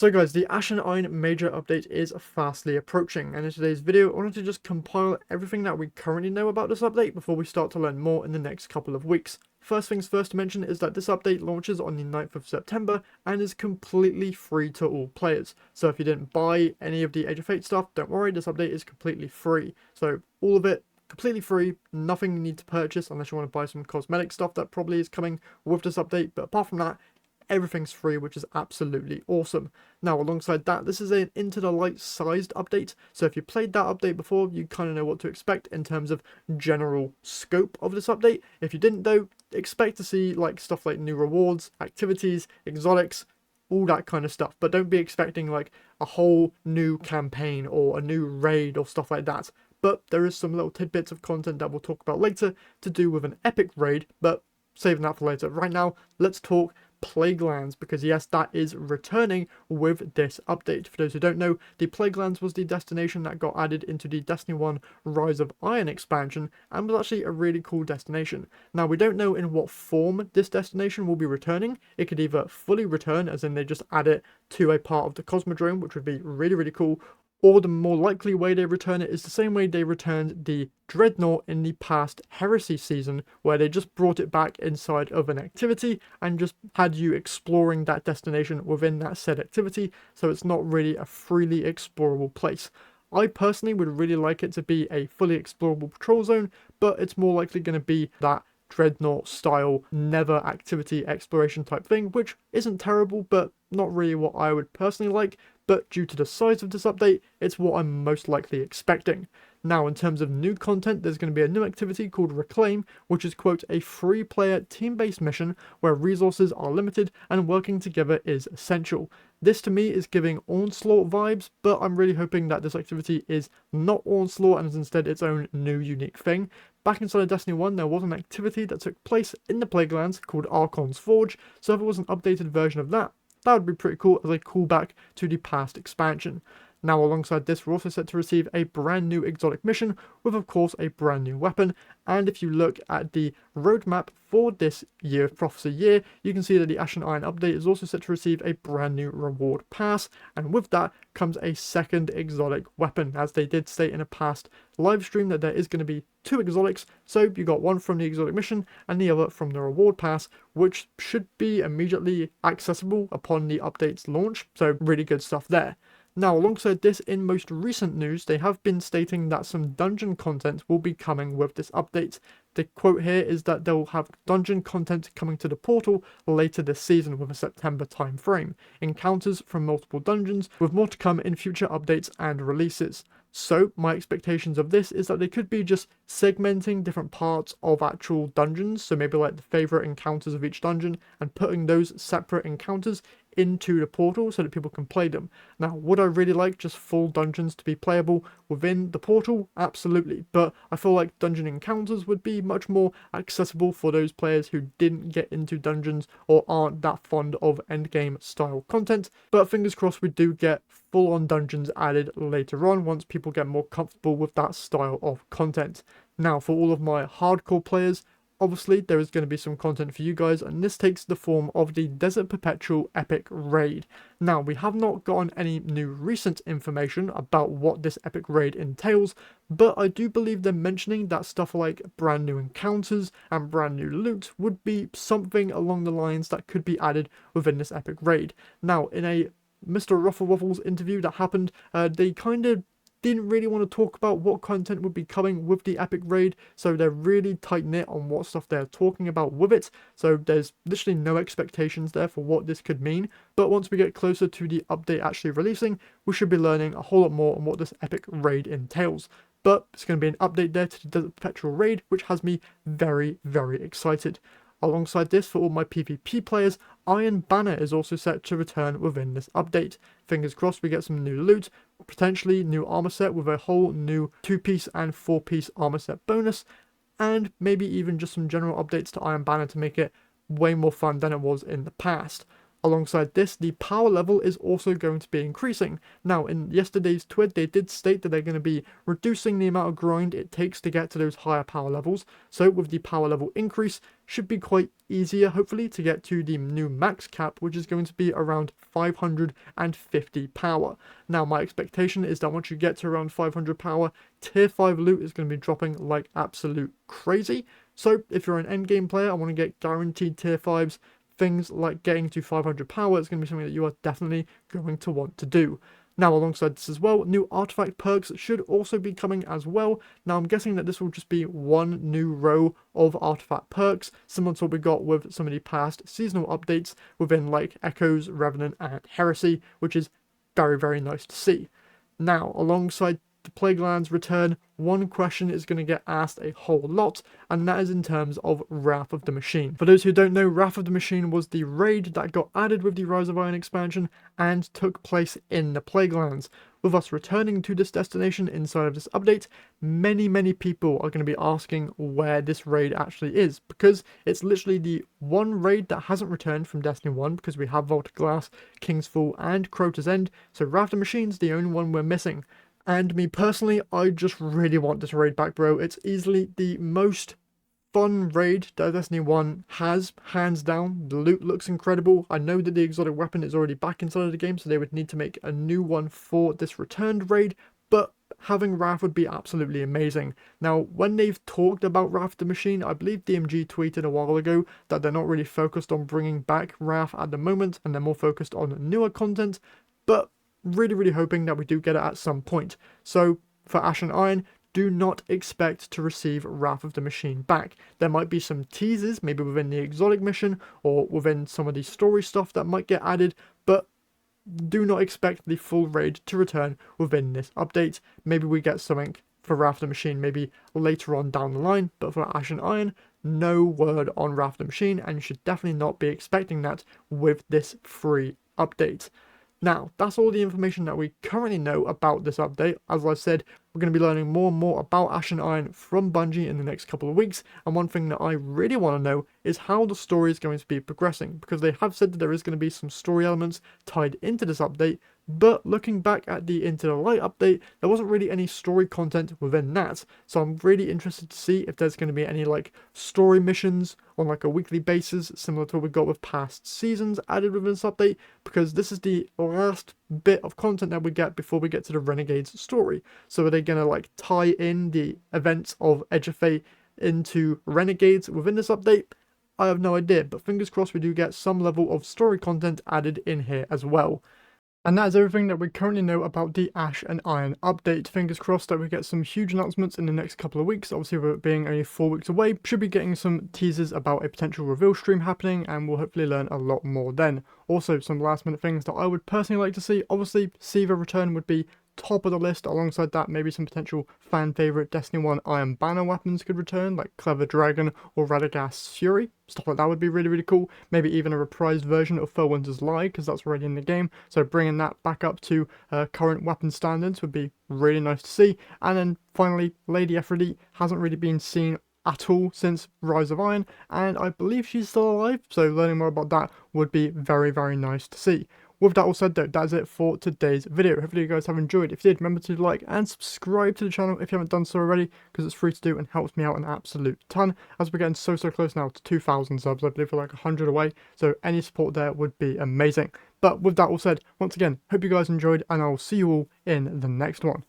So guys, the Ashen Iron major update is fastly approaching, and in today's video I wanted to just compile everything that we currently know about this update before we start to learn more in the next couple of weeks. First things first to mention is that this update launches on the 9th of September and is completely free to all players. So if you didn't buy any of the Age of Fate stuff, don't worry, this update is completely free. So all of it completely free, nothing you need to purchase unless you want to buy some cosmetic stuff that probably is coming with this update, but apart from that, everything's free, which is absolutely awesome. Now, alongside that, this is an Into the Light sized update, so if you played that update before, you kind of know what to expect in terms of general scope of this update. If you didn't though, expect to see like stuff like new rewards, activities, exotics, all that kind of stuff, but don't be expecting like a whole new campaign or a new raid or stuff like that. But there is some little tidbits of content that we'll talk about later to do with an epic raid, but saving that for later. Right now, let's talk Plaguelands, because yes, that is returning with this update. For those who don't know, the Plaguelands was the destination that got added into the Destiny 1 Rise of Iron expansion and was actually a really cool destination. Now, we don't know in what form this destination will be returning. It could either fully return, as in they just add it to a part of the Cosmodrome, which would be really, really cool, or the more likely way they return it is the same way they returned the Dreadnought in the past Heresy season, where they just brought it back inside of an activity and just had you exploring that destination within that said activity, so it's not really a freely explorable place. I personally would really like it to be a fully explorable patrol zone, but it's more likely going to be that Dreadnought style never activity exploration type thing, which isn't terrible, but not really what I would personally like. But due to the size of this update, it's what I'm most likely expecting. Now, in terms of new content, there's going to be a new activity called Reclaim, which is, quote, a free player team-based mission where resources are limited and working together is essential. This to me is giving Onslaught vibes, but I'm really hoping that this activity is not Onslaught and is instead its own new unique thing. Back inside of Destiny 1, there was an activity that took place in the Plaguelands called Archon's Forge, so if it was an updated version of that, that would be pretty cool as a callback to the past expansion. Now, alongside this, we're also set to receive a brand new exotic mission with, of course, a brand new weapon. And if you look at the roadmap for this Year of Prophecy year, you can see that the Ashen Iron update is also set to receive a brand new reward pass. And with that comes a second exotic weapon, as they did state in a past live stream that there is going to be two exotics. So you got one from the exotic mission and the other from the reward pass, which should be immediately accessible upon the update's launch. So really good stuff there. Now, alongside this, in most recent news, they have been stating that some dungeon content will be coming with this update. The quote here is that they'll have dungeon content coming to the portal later this season with a September time frame. Encounters from multiple dungeons, with more to come in future updates and releases. So, my expectations of this is that they could be just segmenting different parts of actual dungeons, so maybe like the favourite encounters of each dungeon, and putting those separate encounters into the portal so that people can play them. Now, would I really like just full dungeons to be playable within the portal? Absolutely, but I feel like dungeon encounters would be much more accessible for those players who didn't get into dungeons or aren't that fond of endgame style content. But fingers crossed we do get full-on dungeons added later on once people get more comfortable with that style of content. Now, for all of my hardcore players, obviously there is going to be some content for you guys, and this takes the form of the Desert Perpetual Epic Raid. Now, we have not gotten any new recent information about what this epic raid entails, but I do believe they're mentioning that stuff like brand new encounters and brand new loot would be something along the lines that could be added within this epic raid. Now, in a Mr. Ruffle Waffles interview that happened, they kind of didn't really want to talk about what content would be coming with the epic raid, so they're really tight-knit on what stuff they're talking about with it, so there's literally no expectations there for what this could mean. But once we get closer to the update actually releasing, we should be learning a whole lot more on what this epic raid entails. But it's going to be an update there to the Desert Perpetual raid, which has me very, very excited. Alongside this, for all my PvP players, Iron Banner is also set to return within this update. Fingers crossed we get some new loot, potentially new armor set with a whole new 2-piece and 4-piece armor set bonus, and maybe even just some general updates to Iron Banner to make it way more fun than it was in the past. Alongside this, the power level is also going to be increasing. Now, in yesterday's tweet, they did state that they're going to be reducing the amount of grind it takes to get to those higher power levels. So with the power level increase, should be quite easier, hopefully, to get to the new max cap, which is going to be around 550 power. Now, my expectation is that once you get to around 500 power, tier 5 loot is going to be dropping like absolute crazy. So if you're an endgame player and want to get guaranteed tier 5s, things like getting to 500 power is going to be something that you are definitely going to want to do. Now, alongside this as well, new artifact perks should also be coming as well. Now, I'm guessing that this will just be one new row of artifact perks, similar to what we got with some of the past seasonal updates within like Echoes, Revenant, and Heresy, which is very, very nice to see. Now, alongside the Plaguelands return, one question is going to get asked a whole lot, and that is in terms of Wrath of the Machine. For those who don't know, Wrath of the Machine was the raid that got added with the Rise of Iron expansion and took place in the Plaguelands. With us returning to this destination inside of this update, many people are going to be asking where this raid actually is, because it's literally the one raid that hasn't returned from Destiny 1, because we have Vault of Glass, King's Fall, and Crota's End, so Wrath of the Machine's the only one we're missing. And me personally, I just really want this raid back, bro. It's easily the most fun raid that Destiny 1 has, hands down. The loot looks incredible. I know that the exotic weapon is already back inside of the game, so they would need to make a new one for this returned raid, but having Wrath would be absolutely amazing. Now, when they've talked about Wrath the Machine, I believe DMG tweeted a while ago that they're not really focused on bringing back Wrath at the moment, and they're more focused on newer content, but really hoping that we do get it at some point. So for Ash and Iron, do not expect to receive Wrath of the Machine back. There might be some teasers, maybe within the exotic mission or within some of the story stuff that might get added, but do not expect the full raid to return within this update. Maybe we get something for Wrath of the Machine maybe later on down the line, but for Ash and Iron, no word on Wrath of the Machine, and you should definitely not be expecting that with this free update. Now, that's all the information that we currently know about this update. As I said, we're going to be learning more and more about Ash and Iron from Bungie in the next couple of weeks, and one thing that I really want to know is how the story is going to be progressing, because they have said that there is going to be some story elements tied into this update, but looking back at the Into the Light update, there wasn't really any story content within that, so I'm really interested to see if there's going to be any like story missions on like a weekly basis, similar to what we got with past seasons added within this update, because this is the last bit of content that we get before we get to the Renegades story. So are they going to like tie in the events of Edge of Fate into Renegades within this update? I have no idea, but fingers crossed we do get some level of story content added in here as well. And that is everything that we currently know about the Ash and Iron update. Fingers crossed that we get some huge announcements in the next couple of weeks. Obviously, with it being only 4 weeks away, should be getting some teasers about a potential reveal stream happening, and we'll hopefully learn a lot more then. Also, some last minute things that I would personally like to see. Obviously, Siva return would be top of the list. Alongside that, maybe some potential fan favorite Destiny 1 Iron Banner weapons could return, like Clever Dragon or Radagast Fury. Stuff like that would be really cool. Maybe even a reprised version of Felwinter's Lie, because that's already in the game. So bringing that back up to current weapon standards would be really nice to see. And then finally, Lady Aphrodite hasn't really been seen at all since Rise of Iron, and I believe she's still alive, so learning more about that would be very nice to see. With that all said though, that is it for today's video. Hopefully you guys have enjoyed. If you did, remember to like and subscribe to the channel if you haven't done so already, because it's free to do and helps me out an absolute ton, as we're getting so close now to 2,000 subs. I believe we're like 100 away, so any support there would be amazing. But with that all said, once again, hope you guys enjoyed, and I will see you all in the next one.